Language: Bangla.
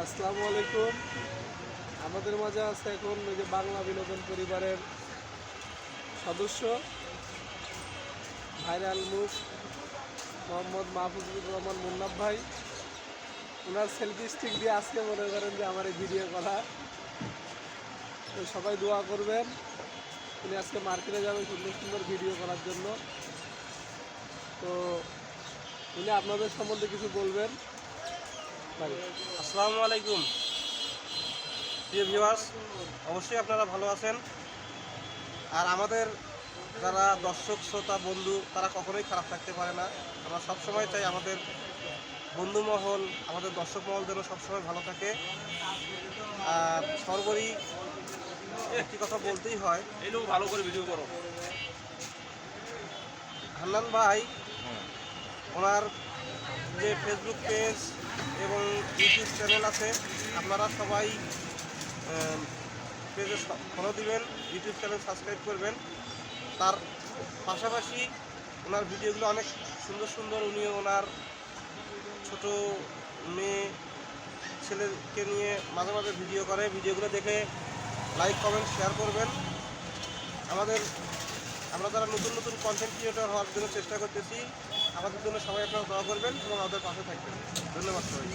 আসসালামু আলাইকুম। আমাদের মাঝে আছে এখন ওই যে বাংলা বিনোদন পরিবারের সদস্য ভাইরাল মুখ মোহাম্মদ মাহফুজুর রহমান মুন্নাফ ভাই। ওনার সেলফি স্টিক দিয়ে আজকে মনে করেন যে আমার এই ভিডিও করা। তো সবাই দোয়া করবেন, উনি আজকে মার্কেটে যাবেন সুন্দর সুন্দর ভিডিও করার জন্য। তো উনি আপনাদের সম্বন্ধে কিছু বলবেন ভাই। আসসালামু আলাইকুম প্রিয় ভিউয়ার্স, অবশ্যই আপনারা ভালো আছেন। আর আমাদের যারা দর্শক শ্রোতা বন্ধু তারা কখনোই খারাপ থাকতে পারে না। আমরা সবসময় চাই আমাদের বন্ধু মহল, আমাদের দর্শক মহল যেন সবসময় ভালো থাকে। আর সর্বোপরি একটি কথা বলতেই হয়, এই লোক ভালো করে ভিডিও করো। হান্নান ভাই ওনার যে ফেসবুক পেজ এবং ইউটিউব চ্যানেল আছে, আপনারা সবাই পেজে ফলো দিবেন, ইউটিউব চ্যানেল সাবস্ক্রাইব করবেন। তার পাশাপাশি ওনার ভিডিওগুলো অনেক সুন্দর সুন্দর, উনি ওনার ছোট মেয়ে ছেলেকে নিয়ে মাঝে মাঝে ভিডিও করে। ভিডিওগুলো দেখে লাইক কমেন্ট শেয়ার করবেন। আমরা যারা নতুন নতুন কন্টেন্ট ক্রিয়েটর হওয়ার জন্য চেষ্টা করতেছি, আমাদের জন্য সবাই আপনারা দোয়া করবেন এবং আমাদের পাশে থাকবেন। ধন্যবাদ সবাই।